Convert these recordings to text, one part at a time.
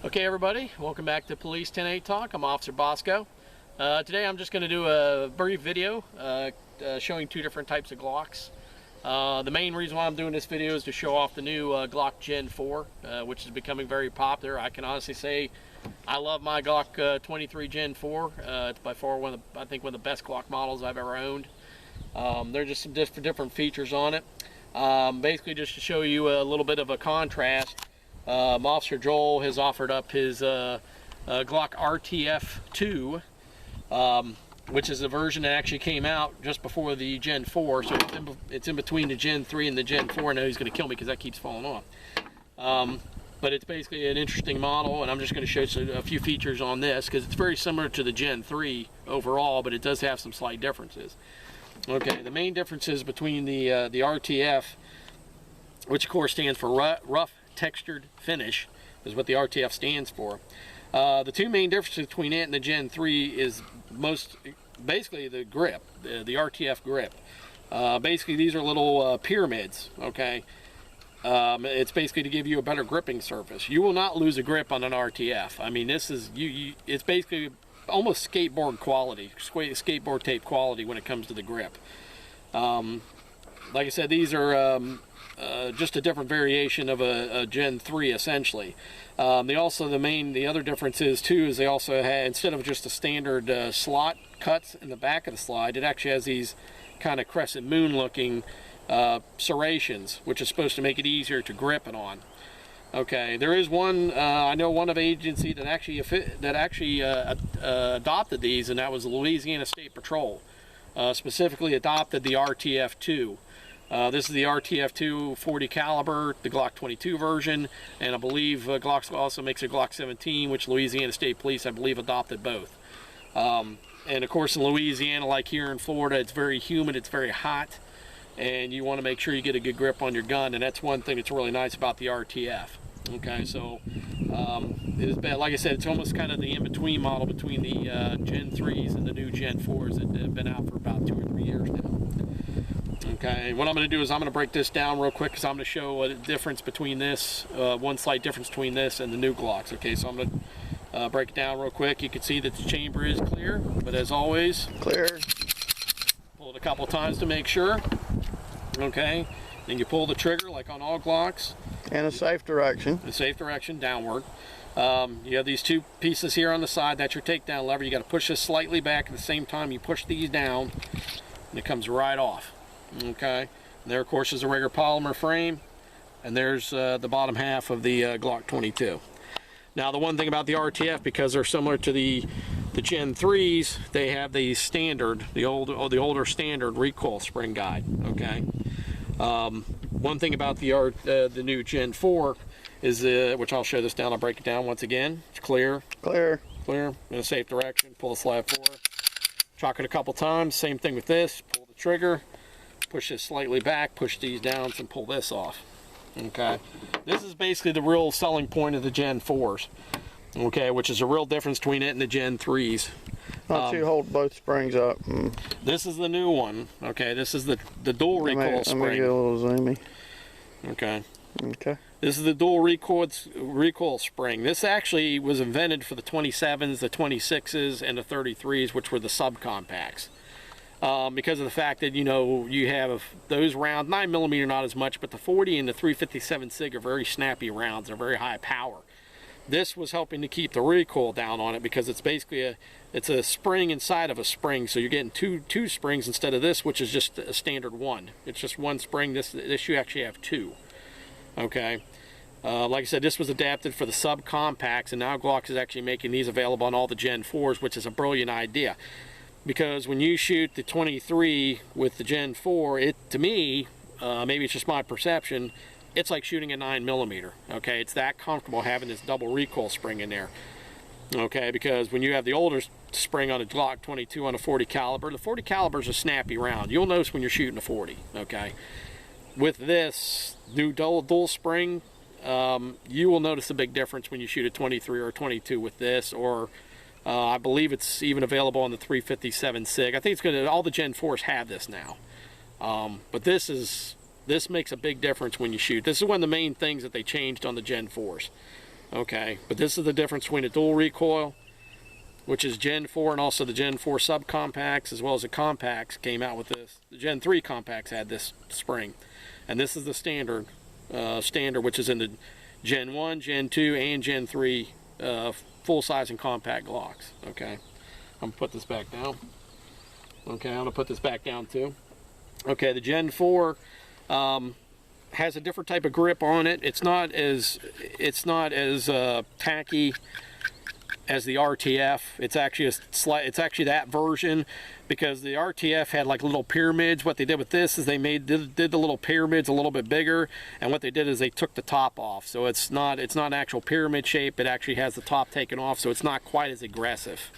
Okay everybody, welcome back to Police 10-8 Talk. I'm Officer Bosco. Today I'm just going to do a brief video showing two different types of Glocks. The main reason why I'm doing this video is to show off the new Glock Gen 4, which is becoming very popular. I can honestly say I love my Glock 23 Gen 4. It's by far one of the best Glock models I've ever owned. There are just some different features on it. Basically just to show you a little bit of a contrast. Officer Joel has offered up his Glock RTF2, which is a version that actually came out just before the Gen 4, so it's in between the Gen 3 and the Gen 4. I know he's going to kill me because that keeps falling off. But it's basically an interesting model, and I'm just going to show you a few features on this because it's very similar to the Gen 3 overall, but it does have some slight differences. Okay, the main differences between the RTF, which of course stands for rough textured finish, is what the RTF stands for. The two main differences between it and the Gen 3 is basically the grip, the RTF grip. Basically these are little pyramids, okay? It's basically to give you a better gripping surface. You will not lose a grip on an RTF. I mean, this is, it's basically almost skateboard quality, skateboard tape quality when it comes to the grip. Like I said, these are just a different variation of a Gen 3 essentially. The other difference is they also had, instead of just a standard slot cuts in the back of the slide, it actually has these kind of crescent moon looking serrations, which is supposed to make it easier to grip it on. Okay, there is one, I know one of agency that actually adopted these, and that was the Louisiana State Patrol. Specifically adopted the RTF2. This is the RTF2 40 caliber, the Glock 22 version, and I believe Glocks also makes a Glock 17, which Louisiana State Police, I believe, adopted both. And of course in Louisiana, like here in Florida, it's very humid, it's very hot, and you want to make sure you get a good grip on your gun, and that's one thing that's really nice about the RTF. Okay, so like I said, it's almost kind of the in-between model between the Gen 3s and the new Gen 4s that have been out for about 2 or 3 years now. Okay, what I'm going to do is I'm going to break this down real quick because I'm going to show a difference between this, one slight difference between this and the new Glocks. Okay, so I'm going to break it down real quick. You can see that the chamber is clear, but as always, clear. Pull it a couple times to make sure. Okay, then you pull the trigger like on all Glocks. In a safe direction. A safe direction, downward. You have these two pieces here on the side. That's your takedown lever. You got to push this slightly back at the same time you push these down, and it comes right off. Okay, and there of course is a regular polymer frame, and there's the bottom half of the Glock 22. Now the one thing about the RTF, because they're similar to the Gen 3s, they have the standard, the older standard recoil spring guide. Okay, one thing about the new Gen 4 is which I'll show this down. I'll break it down once again. It's clear, in a safe direction. Pull the slab forward, chalk it a couple times. Same thing with this. Pull the trigger. Push this slightly back, push these down, and pull this off. Okay, this is basically the real selling point of the Gen 4s. Okay, which is a real difference between it and the Gen 3s. Not to hold both springs up. This is the new one. Okay, this is the dual recoil spring. Let me get a little zoomy. Okay. Okay. This is the dual recoil spring. This actually was invented for the 27s, the 26s, and the 33s, which were the subcompacts. Because of the fact that, you know, you have those rounds, 9mm not as much, but the 40 and the 357 SIG are very snappy rounds. They're very high power. This was helping to keep the recoil down on it because it's basically a spring inside of a spring, so you're getting two springs instead of this, which is just a standard one. It's just one spring. This you actually have two. Okay. Like I said, this was adapted for the subcompacts, and now Glock is actually making these available on all the Gen 4s, which is a brilliant idea. Because when you shoot the 23 with the Gen 4, to me, maybe it's just my perception, it's like shooting a 9mm. Okay, it's that comfortable having this double recoil spring in there. Okay, because when you have the older spring on a Glock 22 on a 40 caliber, the 40 caliber is a snappy round. You'll notice when you're shooting a 40. Okay, with this new dual spring, you will notice a big difference when you shoot a 23 or a 22 with this, or I believe it's even available on the 357 SIG. I think it's going to, all the Gen 4s have this now. But this makes a big difference when you shoot. This is one of the main things that they changed on the Gen 4s. Okay, but this is the difference between a dual recoil, which is Gen 4, and also the Gen 4 subcompacts, as well as the compacts came out with this. The Gen 3 compacts had this spring, and this is the standard, which is in the Gen 1, Gen 2, and Gen 3 full-size and compact Glocks. Okay, I'm gonna put this back down. Okay, I'm gonna put this back down too. Okay, the Gen 4 has a different type of grip on it. It's not as tacky as the RTF. It's actually that version, because the RTF had like little pyramids. What they did with this is they did the little pyramids a little bit bigger, and what they did is they took the top off. So it's not an actual pyramid shape. It actually has the top taken off, so it's not quite as aggressive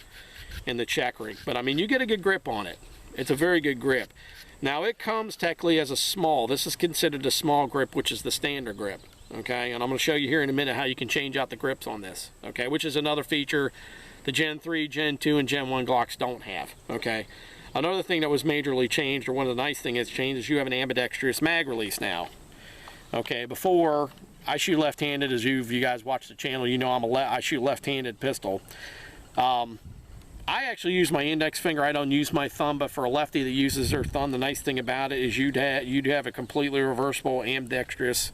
in the checkering. But I mean, you get a good grip on it. It's a very good grip. Now it comes technically as a small. This is considered a small grip, which is the standard grip. Okay, and I'm going to show you here in a minute how you can change out the grips on this. Okay, which is another feature the Gen 3, Gen 2, and Gen 1 Glocks don't have. Okay, another thing that was majorly changed, or one of the nice things that's changed, is you have an ambidextrous mag release now. Okay, before I shoot left-handed, as you guys watch the channel, you know I shoot left-handed pistol. I actually use my index finger. I don't use my thumb, but for a lefty that uses their thumb, the nice thing about it is you'd have a completely reversible ambidextrous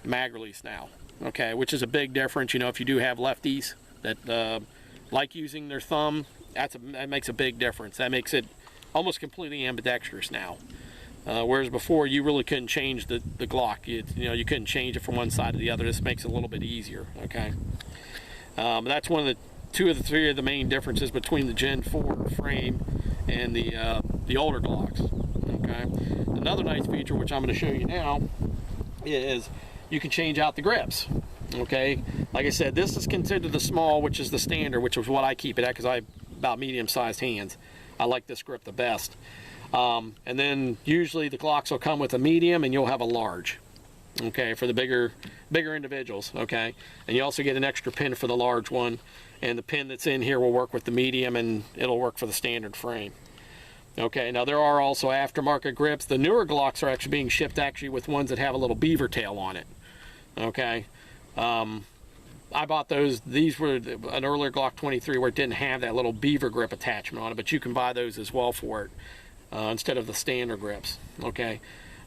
mag release now. Okay, which is a big difference. You know, if you do have lefties that like using their thumb, that makes a big difference. That makes it almost completely ambidextrous now. Whereas before, you really couldn't change the Glock. You couldn't change it from one side to the other. This makes it a little bit easier. Okay, that's one of the two of the three of the main differences between the Gen 4 frame and the older Glocks. Okay, another nice feature, which I'm going to show you now, is you can change out the grips. Okay, like I said, this is considered the small, which is the standard, which is what I keep it at, because I have about medium-sized hands. I like this grip the best. And then usually the Glocks will come with a medium, and you'll have a large. Okay, for the bigger individuals. Okay, and you also get an extra pin for the large one, and the pin that's in here will work with the medium, and it'll work for the standard frame. Okay, now there are also aftermarket grips. The newer Glocks are actually being shipped with ones that have a little beaver tail on it. Okay, I bought those. These were an earlier Glock 23 where it didn't have that little beaver grip attachment on it, but you can buy those as well for it instead of the standard grips. Okay,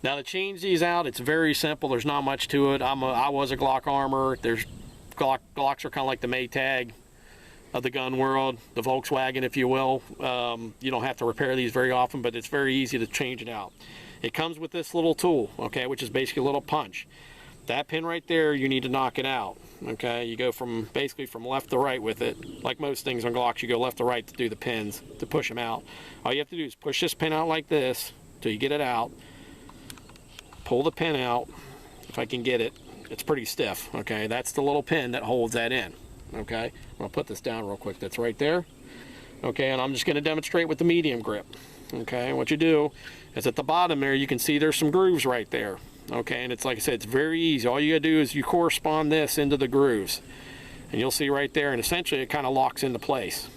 now to change these out, it's very simple. There's not much to it. I was a Glock armor. Glocks are kind of like the Maytag of the gun world, the Volkswagen, if you will. You don't have to repair these very often, but it's very easy to change it out. It comes with this little tool, okay, which is basically a little punch. That pin right there, you need to knock it out. Okay, you go basically from left to right with it. Like most things on Glocks, you go left to right to do the pins, to push them out. All you have to do is push this pin out like this till you get it out. Pull the pin out, if I can get it. It's pretty stiff, okay? That's the little pin that holds that in. Okay, I'm going to put this down real quick. That's right there. Okay, and I'm just going to demonstrate with the medium grip. Okay, what you do is at the bottom there, you can see there's some grooves right there. Okay, and it's like I said, it's very easy. All you got to do is you correspond this into the grooves. And you'll see right there, and essentially it kind of locks into place.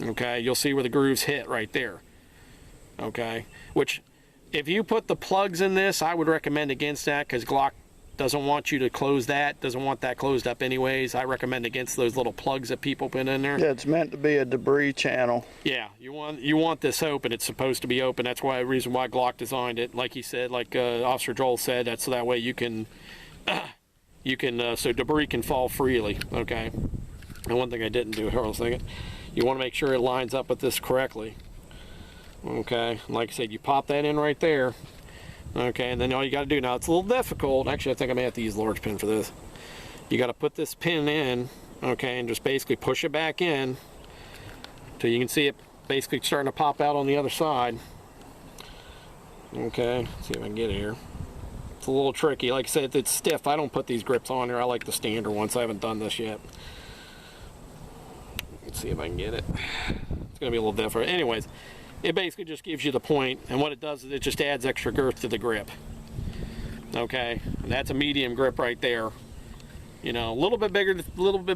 Okay, you'll see where the grooves hit right there. Okay, which if you put the plugs in this, I would recommend against that, because Glock doesn't want you to close that, doesn't want that closed up anyways. I recommend against those little plugs that people put in there. Yeah, it's meant to be a debris channel. Yeah, you want this open. It's supposed to be open. That's why the reason why Glock designed it. Like he said, like Officer Joel said, that's so that way you can so debris can fall freely. Okay. And one thing I didn't do here, I was thinking, you want to make sure it lines up with this correctly. Okay, like I said, you pop that in right there. Okay, and then all you got to do, now it's a little difficult. Actually, I think I may have to use a large pin for this. You got to put this pin in, okay, and just basically push it back in till you can see it basically starting to pop out on the other side. Okay, let's see if I can get it here. It's a little tricky. Like I said, it's stiff. I don't put these grips on here. I like the standard ones. I haven't done this yet. Let's see if I can get it. It's going to be a little different. Anyways, it basically just gives you the point, and what it does is it just adds extra girth to the grip. Okay, and that's a medium grip right there. You know, a little bit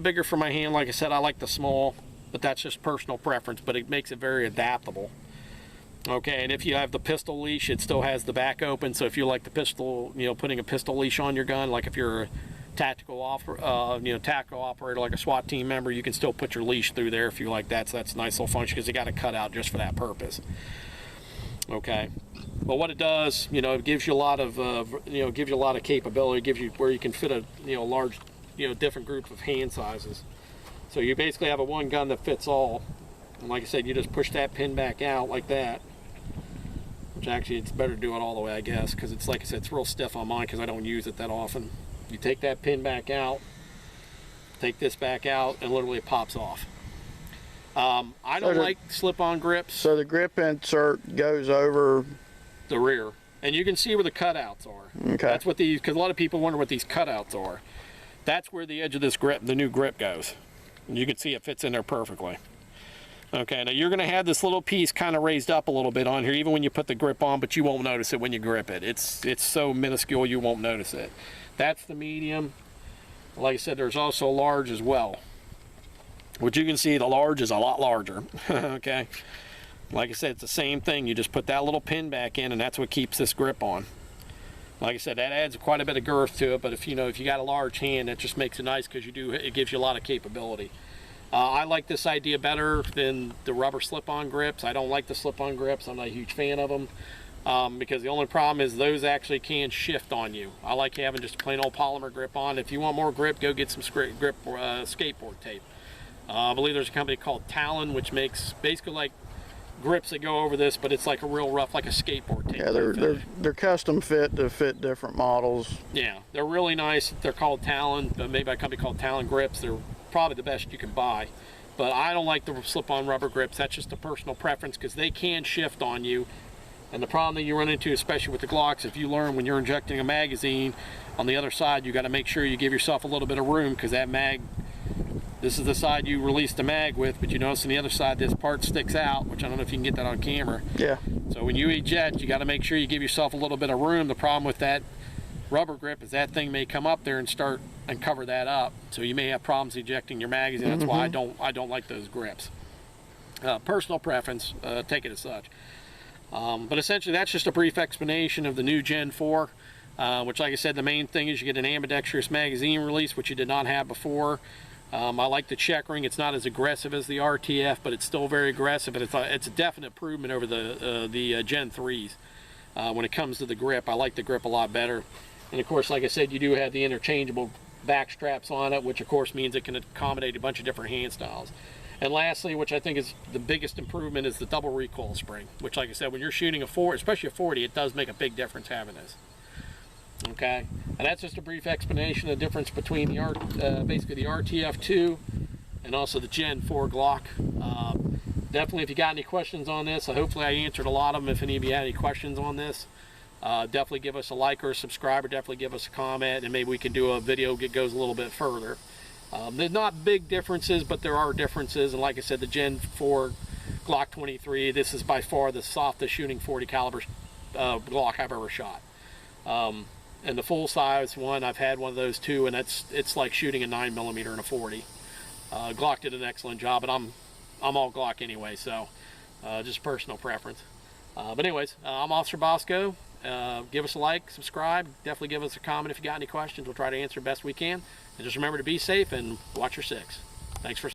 bigger for my hand. Like I said, I like the small, but that's just personal preference, but it makes it very adaptable. Okay, and if you have the pistol leash, it still has the back open, so if you like the pistol, you know, putting a pistol leash on your gun, like if you're tactical tactical operator like a SWAT team member, you can still put your leash through there if you like that. So that's a nice little function because you got it cut out just for that purpose. Okay, but what it does, it gives you a lot of gives you a lot of capability. It gives you where you can fit a large different group of hand sizes. So you basically have a one gun that fits all. And like I said, you just push that pin back out like that. Which actually, it's better to do it all the way, I guess, because it's like I said, it's real stiff on mine because I don't use it that often. You take that pin back out, take this back out, and literally it pops off. I don't like slip-on grips. So the grip insert goes over the rear, and you can see where the cutouts are. Okay. That's what these, because a lot of people wonder what these cutouts are. That's where the edge of this grip, the new grip, goes. And you can see it fits in there perfectly. Okay, now you're going to have this little piece kind of raised up a little bit on here, even when you put the grip on, but you won't notice it when you grip it. It's so minuscule you won't notice it. That's the medium. Like I said, there's also a large as well. Which you can see, the large is a lot larger. Okay, like I said, it's the same thing. You just put that little pin back in, and that's what keeps this grip on. Like I said, that adds quite a bit of girth to it, but if you got a large hand, that just makes it nice because it gives you a lot of capability. I like this idea better than the rubber slip-on grips. I don't like the slip-on grips. I'm not a huge fan of them because the only problem is those actually can shift on you. I like having just a plain old polymer grip on. If you want more grip, go get some grip skateboard tape. I believe there's a company called Talon, which makes basically like grips that go over this, but it's like a real rough, like a skateboard tape. Yeah, they're custom fit to fit different models. Yeah, they're really nice. They're called Talon, made by a company called Talon Grips. They're probably the best you can buy, but I don't like the slip-on rubber grips. That's just a personal preference because they can shift on you, and the problem that you run into, especially with the Glocks, if you learn when you're injecting a magazine on the other side, you got to make sure you give yourself a little bit of room because that mag, this is the side you release the mag with, but you notice on the other side this part sticks out, which I don't know if you can get that on camera. Yeah. So when you eject, you got to make sure you give yourself a little bit of room. The problem with that rubber grip is that thing may come up there and start and cover that up, so you may have problems ejecting your magazine. That's why I don't like those grips. Personal preference, take it as such. But essentially that's just a brief explanation of the new Gen 4, which, like I said, the main thing is you get an ambidextrous magazine release, which you did not have before. I like the checkering. It's not as aggressive as the RTF, but it's still very aggressive, and it's a definite improvement over the Gen 3s. When it comes to the grip, I like the grip a lot better. And of course, like I said, you do have the interchangeable back straps on it, which of course means it can accommodate a bunch of different hand styles. And lastly, which I think is the biggest improvement, is the double recoil spring, which, like I said, when you're shooting a 40, especially a 40, it does make a big difference having this. Okay, and that's just a brief explanation of the difference between the basically the RTF2 and also the Gen 4 Glock. Definitely, if you got any questions on this, hopefully I answered a lot of them. If any of you had any questions on this, definitely give us a like or a subscribe, or definitely give us a comment, and maybe we can do a video that goes a little bit further. There's not big differences, but there are differences, and like I said, the Gen 4 Glock 23, this is by far the softest shooting 40 caliber Glock I've ever shot. And the full size one, I've had one of those too, and it's like shooting a 9mm in a 40. Glock did an excellent job, and I'm all Glock anyway, so just personal preference. But anyways, I'm Officer Bosco. Give us a like, subscribe, definitely give us a comment if you got any questions. We'll try to answer best we can. And just remember to be safe and watch your six. Thanks for